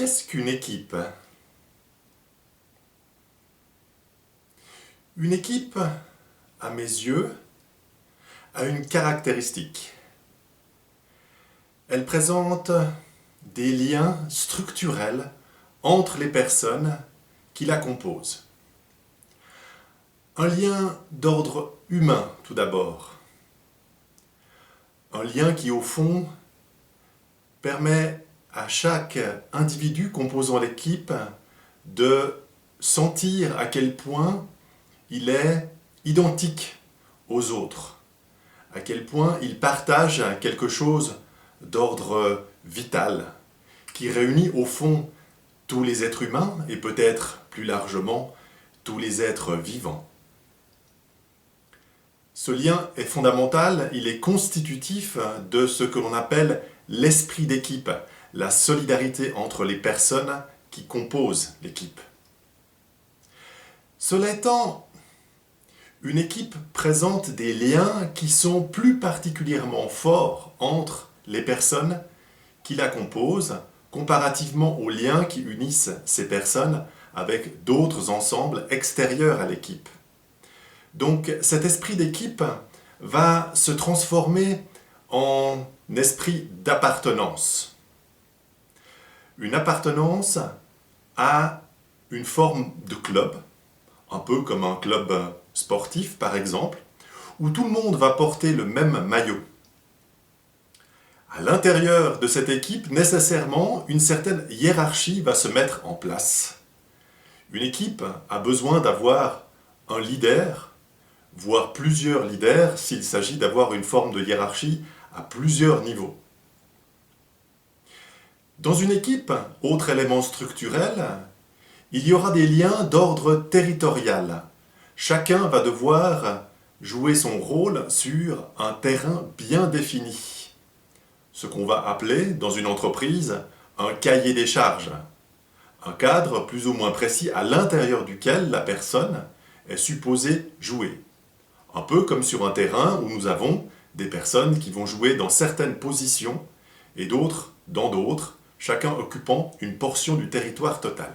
Qu'est-ce qu'une équipe? Une équipe, à mes yeux, a une caractéristique. Elle présente des liens structurels entre les personnes qui la composent. Un lien d'ordre humain, tout d'abord. Un lien qui, au fond, permet à chaque individu composant l'équipe de sentir à quel point il est identique aux autres, à quel point il partage quelque chose d'ordre vital, qui réunit au fond tous les êtres humains et peut-être plus largement tous les êtres vivants. Ce lien est fondamental, il est constitutif de ce que l'on appelle l'esprit d'équipe, la solidarité entre les personnes qui composent l'équipe. Cela étant, une équipe présente des liens qui sont plus particulièrement forts entre les personnes qui la composent, comparativement aux liens qui unissent ces personnes avec d'autres ensembles extérieurs à l'équipe. Donc cet esprit d'équipe va se transformer en esprit d'appartenance. Une appartenance à une forme de club, un peu comme un club sportif par exemple, où tout le monde va porter le même maillot. À l'intérieur de cette équipe, nécessairement, une certaine hiérarchie va se mettre en place. Une équipe a besoin d'avoir un leader, voire plusieurs leaders s'il s'agit d'avoir une forme de hiérarchie à plusieurs niveaux. Dans une équipe, autre élément structurel, il y aura des liens d'ordre territorial. Chacun va devoir jouer son rôle sur un terrain bien défini. Ce qu'on va appeler, dans une entreprise, un cahier des charges. Un cadre plus ou moins précis à l'intérieur duquel la personne est supposée jouer. Un peu comme sur un terrain où nous avons des personnes qui vont jouer dans certaines positions et d'autres dans d'autres, chacun occupant une portion du territoire total.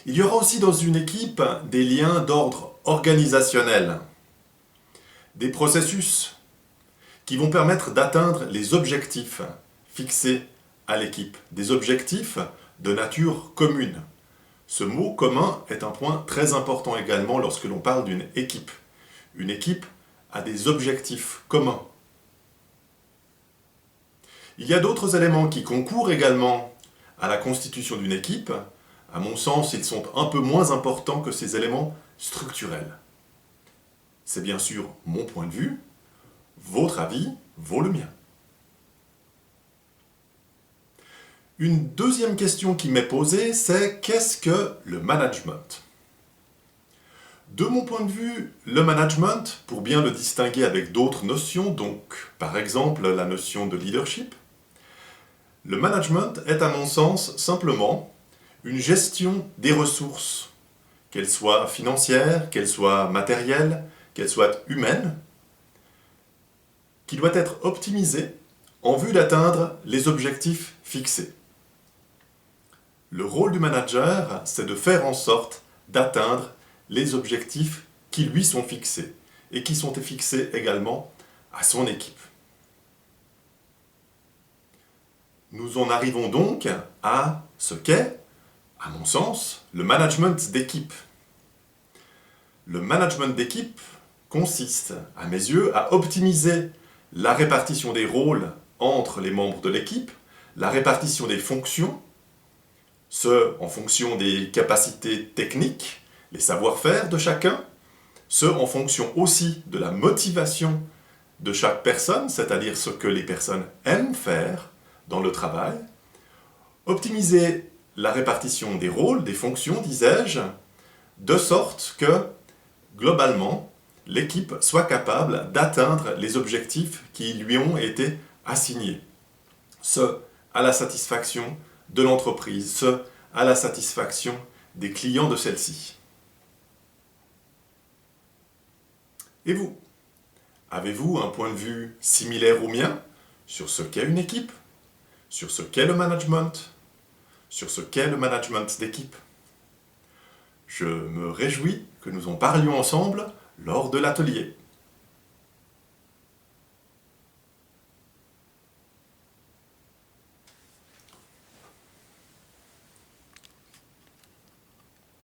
Il y aura aussi dans une équipe des liens d'ordre organisationnel, des processus qui vont permettre d'atteindre les objectifs fixés à l'équipe, des objectifs de nature commune. Ce mot commun est un point très important également lorsque l'on parle d'une équipe. Une équipe a des objectifs communs. Il y a d'autres éléments qui concourent également à la constitution d'une équipe. À mon sens, ils sont un peu moins importants que ces éléments structurels. C'est bien sûr mon point de vue, votre avis vaut le mien. Une deuxième question qui m'est posée, c'est qu'est-ce que le management? De mon point de vue, le management, pour bien le distinguer avec d'autres notions, donc par exemple la notion de leadership, le management est à mon sens simplement une gestion des ressources, qu'elles soient financières, qu'elles soient matérielles, qu'elles soient humaines, qui doit être optimisée en vue d'atteindre les objectifs fixés. Le rôle du manager, c'est de faire en sorte d'atteindre les objectifs qui lui sont fixés et qui sont fixés également à son équipe. Nous en arrivons donc à ce qu'est, à mon sens, le management d'équipe. Le management d'équipe consiste, à mes yeux, à optimiser la répartition des rôles entre les membres de l'équipe, la répartition des fonctions, ce en fonction des capacités techniques, les savoir-faire de chacun, ce en fonction aussi de la motivation de chaque personne, c'est-à-dire ce que les personnes aiment faire dans le travail, optimiser la répartition des rôles, des fonctions, disais-je, de sorte que, globalement, l'équipe soit capable d'atteindre les objectifs qui lui ont été assignés. Ce, à la satisfaction de l'entreprise, ce, à la satisfaction des clients de celle-ci. Et vous? Avez-vous un point de vue similaire au mien sur ce qu'est une équipe, sur ce qu'est le management, sur ce qu'est le management d'équipe. Je me réjouis que nous en parlions ensemble lors de l'atelier.